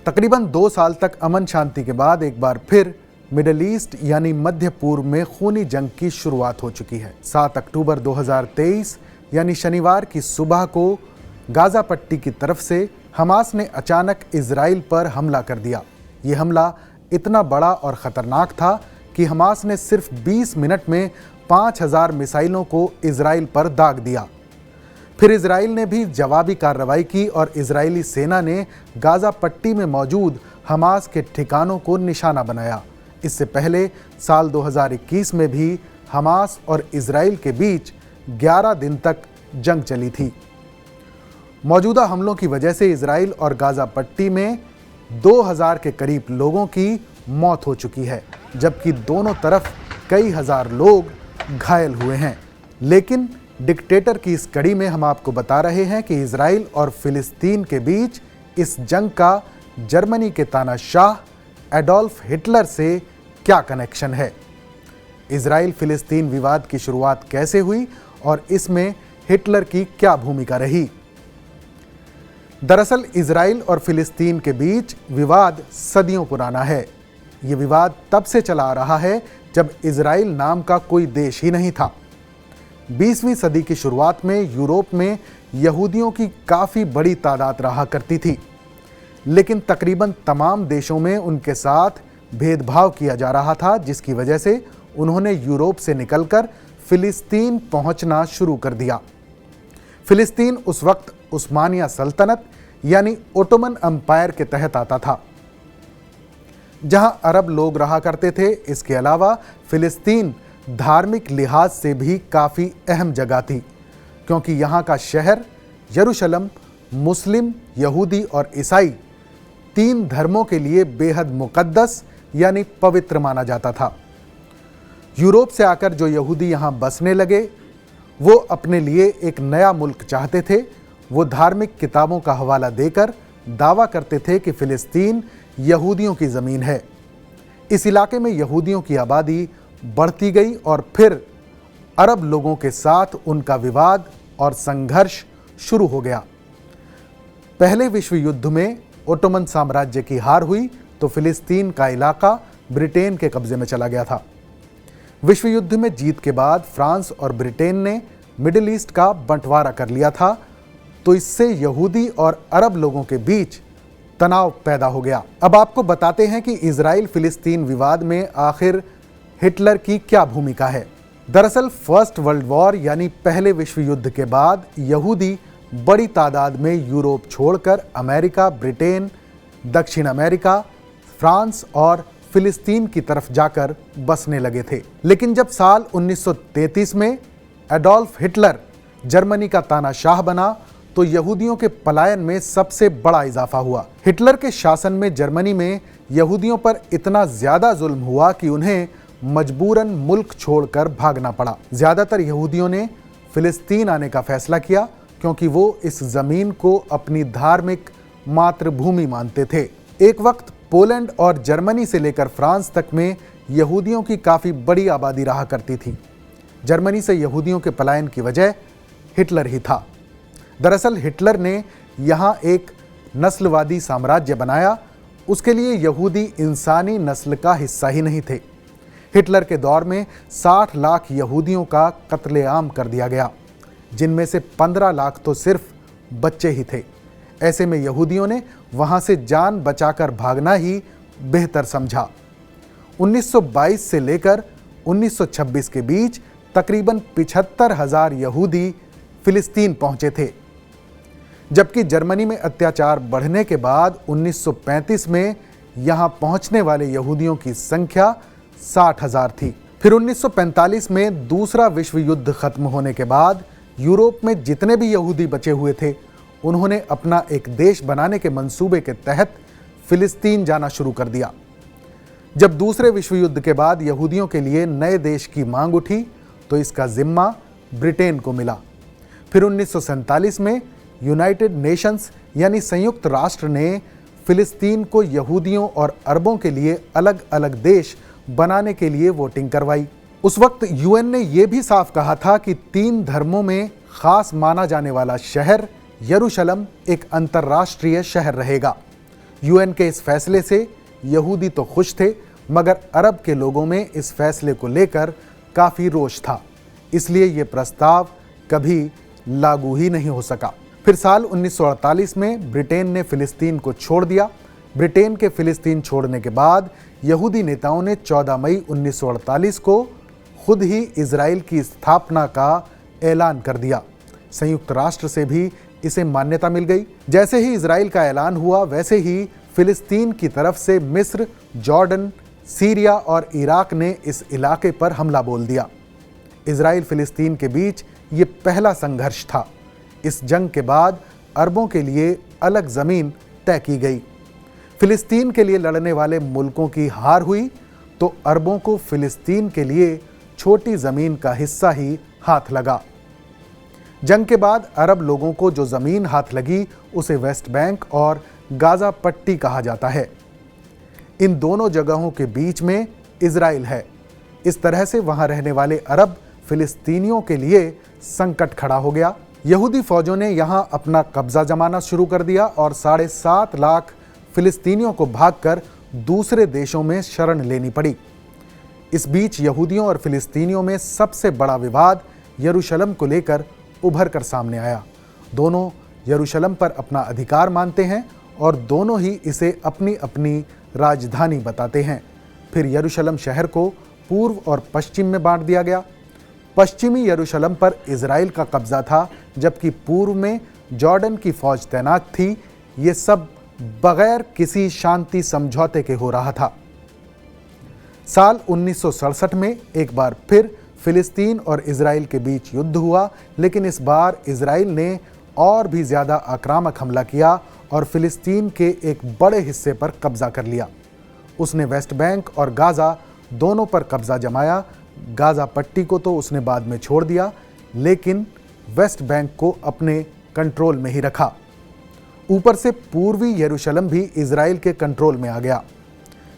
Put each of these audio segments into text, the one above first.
तकरीबन 2 साल तक अमन शांति के बाद एक बार फिर मिडिल ईस्ट यानी मध्य पूर्व में खूनी जंग की शुरुआत हो चुकी है। 7 अक्टूबर 2023 यानी शनिवार की सुबह को गाजा पट्टी की तरफ से हमास ने अचानक इजराइल पर हमला कर दिया। ये हमला इतना बड़ा और ख़तरनाक था कि हमास ने सिर्फ 20 मिनट में 5000 मिसाइलों को इजराइल पर दाग दिया। फिर इजराइल ने भी जवाबी कार्रवाई की और इजरायली सेना ने गाजा पट्टी में मौजूद हमास के ठिकानों को निशाना बनाया। इससे पहले साल 2021 में भी हमास और इजराइल के बीच 11 दिन तक जंग चली थी। मौजूदा हमलों की वजह से इजराइल और गाजा पट्टी में 2000 के करीब लोगों की मौत हो चुकी है, जबकि दोनों तरफ कई हजार लोग घायल हुए हैं। लेकिन डिक्टेटर की इस कड़ी में हम आपको बता रहे हैं कि इजराइल और फिलिस्तीन के बीच इस जंग का जर्मनी के तानाशाह एडोल्फ हिटलर से क्या कनेक्शन है। इजराइल फिलिस्तीन विवाद की शुरुआत कैसे हुई और इसमें हिटलर की क्या भूमिका रही। दरअसल इजराइल और फिलिस्तीन के बीच विवाद सदियों पुराना है। ये विवाद तब से चला आ रहा है जब इजराइल नाम का कोई देश ही नहीं था। 20वीं सदी की शुरुआत में यूरोप में यहूदियों की काफ़ी बड़ी तादाद रहा करती थी, लेकिन तकरीबन तमाम देशों में उनके साथ भेदभाव किया जा रहा था, जिसकी वजह से उन्होंने यूरोप से निकलकर फिलिस्तीन पहुंचना शुरू कर दिया। फिलिस्तीन उस वक्त उस्मानिया सल्तनत यानी ओटोमन एम्पायर के तहत आता था, जहां अरब लोग रहा करते थे। इसके अलावा फिलिस्तीन धार्मिक लिहाज से भी काफ़ी अहम जगह थी, क्योंकि यहाँ का शहर यरूशलेम मुस्लिम, यहूदी और ईसाई 3 धर्मों के लिए बेहद मुकद्दस यानी पवित्र माना जाता था। यूरोप से आकर जो यहूदी यहाँ बसने लगे वो अपने लिए एक नया मुल्क चाहते थे। वो धार्मिक किताबों का हवाला देकर दावा करते थे कि फ़िलिस्तीन यहूदियों की ज़मीन है। इस इलाके में यहूदियों की आबादी बढ़ती गई और फिर अरब लोगों के साथ उनका विवाद और संघर्ष शुरू हो गया। पहले विश्व युद्ध में ओटोमन साम्राज्य की हार हुई तो फिलिस्तीन का इलाका ब्रिटेन के कब्जे में चला गया था। विश्व युद्ध में जीत के बाद फ्रांस और ब्रिटेन ने मिडिल ईस्ट का बंटवारा कर लिया था, तो इससे यहूदी और अरब लोगों के बीच तनाव पैदा हो गया। अब आपको बताते हैं कि इजराइल फिलिस्तीन विवाद में आखिर हिटलर की क्या भूमिका है। दरअसल फर्स्ट वर्ल्ड वॉर यानी पहले विश्व युद्ध के बाद यहूदी बड़ी तादाद में यूरोप छोड़कर अमेरिका, ब्रिटेन, दक्षिण अमेरिका, फ्रांस और फिलिस्तीन की तरफ जाकर बसने लगे थे। लेकिन जब साल 1933 में एडोल्फ हिटलर जर्मनी का तानाशाह बना तो यहूदियों के पलायन में सबसे बड़ा इजाफा हुआ। हिटलर के शासन में जर्मनी में यहूदियों पर इतना ज़्यादा जुल्म हुआ कि उन्हें मजबूरन मुल्क छोड़कर भागना पड़ा। ज़्यादातर यहूदियों ने फिलिस्तीन आने का फैसला किया, क्योंकि वो इस ज़मीन को अपनी धार्मिक मातृभूमि मानते थे। एक वक्त पोलैंड और जर्मनी से लेकर फ्रांस तक में यहूदियों की काफ़ी बड़ी आबादी रहा करती थी। जर्मनी से यहूदियों के पलायन की वजह हिटलर ही था। दरअसल हिटलर ने यहाँ एक नस्लवादी साम्राज्य बनाया। उसके लिए यहूदी इंसानी नस्ल का हिस्सा ही नहीं थे। हिटलर के दौर में 60 लाख यहूदियों का कत्लेआम कर दिया गया, जिनमें से 15 लाख तो सिर्फ बच्चे ही थे। ऐसे में यहूदियों ने वहाँ से जान बचाकर भागना ही बेहतर समझा। 1922 से लेकर 1926 के बीच तकरीबन 75,000 यहूदी फिलिस्तीन पहुँचे थे, जबकि जर्मनी में अत्याचार बढ़ने के बाद 1935 में यहाँ पहुँचने वाले यहूदियों की संख्या 60,000 थी। फिर 1945 में दूसरा विश्व युद्ध खत्म होने के बाद यूरोप में जितने भी यहूदी बचे हुए थे, उन्होंने अपना एक देश बनाने के मंसूबे के तहत फिलिस्तीन जाना शुरू कर दिया। जब दूसरे विश्व युद्ध के बाद यहूदियों के लिए नए देश की मांग उठी तो इसका जिम्मा ब्रिटेन को मिला। फिर 1947 में यूनाइटेड नेशंस यानी संयुक्त राष्ट्र ने फिलिस्तीन को यहूदियों और अरबों के लिए अलग अलग देश बनाने के लिए वोटिंग करवाई। उस वक्त यूएन ने यह भी साफ कहा था कि 3 धर्मों में खास माना जाने वाला शहर यरूशलेम एक अंतर्राष्ट्रीय शहर रहेगा। यूएन के इस फैसले से यहूदी तो खुश थे, मगर अरब के लोगों में इस फैसले को लेकर काफ़ी रोष था। इसलिए ये प्रस्ताव कभी लागू ही नहीं हो सका। फिर साल 1948 में ब्रिटेन ने फिलिस्तीन को छोड़ दिया। ब्रिटेन के फिलिस्तीन छोड़ने के बाद यहूदी नेताओं ने 14 मई 1948 को खुद ही इजराइल की स्थापना का ऐलान कर दिया। संयुक्त राष्ट्र से भी इसे मान्यता मिल गई। जैसे ही इजराइल का ऐलान हुआ, वैसे ही फिलिस्तीन की तरफ से मिस्र, जॉर्डन, सीरिया और इराक ने इस इलाके पर हमला बोल दिया। इजराइल फिलिस्तीन के बीच ये पहला संघर्ष था। इस जंग के बाद अरबों के लिए अलग ज़मीन तय की गई। फिलिस्तीन के लिए लड़ने वाले मुल्कों की हार हुई तो अरबों को फिलिस्तीन के लिए छोटी ज़मीन का हिस्सा ही हाथ लगा। जंग के बाद अरब लोगों को जो ज़मीन हाथ लगी उसे वेस्ट बैंक और गाज़ा पट्टी कहा जाता है। इन दोनों जगहों के बीच में इजराइल है। इस तरह से वहां रहने वाले अरब फिलिस्तीनियों के लिए संकट खड़ा हो गया। यहूदी फौजों ने यहां अपना कब्जा जमाना शुरू कर दिया और 7.5 लाख फिलिस्तीनियों को भागकर दूसरे देशों में शरण लेनी पड़ी। इस बीच यहूदियों और फिलिस्तीनियों में सबसे बड़ा विवाद यरूशलेम को लेकर उभर कर सामने आया। दोनों यरूशलेम पर अपना अधिकार मानते हैं और दोनों ही इसे अपनी अपनी राजधानी बताते हैं। फिर यरूशलेम शहर को पूर्व और पश्चिम में बांट दिया गया। पश्चिमी यरूशलेम पर इजराइल का कब्जा था, जबकि पूर्व में जॉर्डन की फौज तैनात थी। ये सब बगैर किसी शांति समझौते के हो रहा था। साल 1967 में एक बार फिर फिलिस्तीन और इजराइल के बीच युद्ध हुआ, लेकिन इस बार इजराइल ने और भी ज़्यादा आक्रामक हमला किया और फिलिस्तीन के एक बड़े हिस्से पर कब्जा कर लिया। उसने वेस्ट बैंक और गाज़ा दोनों पर कब्जा जमाया। गाज़ा पट्टी को तो उसने बाद में छोड़ दिया, लेकिन वेस्ट बैंक को अपने कंट्रोल में ही रखा। ऊपर से पूर्वी यरूशलेम भी इजराइल के कंट्रोल में आ गया।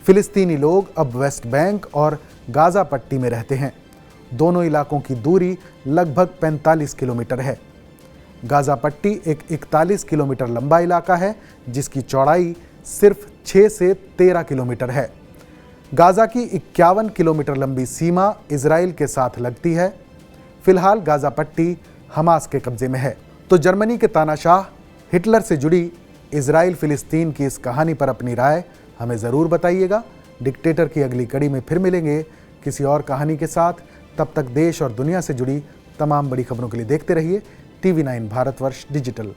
फिलिस्तीनी लोग अब वेस्ट बैंक और गाज़ा पट्टी में रहते हैं। दोनों इलाकों की दूरी लगभग 45 किलोमीटर है। गाज़ा पट्टी एक 41 किलोमीटर लंबा इलाका है, जिसकी चौड़ाई सिर्फ 6 से 13 किलोमीटर है। गाज़ा की 51 किलोमीटर लंबी सीमा इजराइल के साथ लगती है। फिलहाल गाज़ा पट्टी हमास के कब्जे में है। तो जर्मनी के तानाशाह हिटलर से जुड़ी इजराइल फिलिस्तीन की इस कहानी पर अपनी राय हमें ज़रूर बताइएगा। डिक्टेटर की अगली कड़ी में फिर मिलेंगे किसी और कहानी के साथ। तब तक देश और दुनिया से जुड़ी तमाम बड़ी खबरों के लिए देखते रहिए TV9 भारतवर्ष डिजिटल।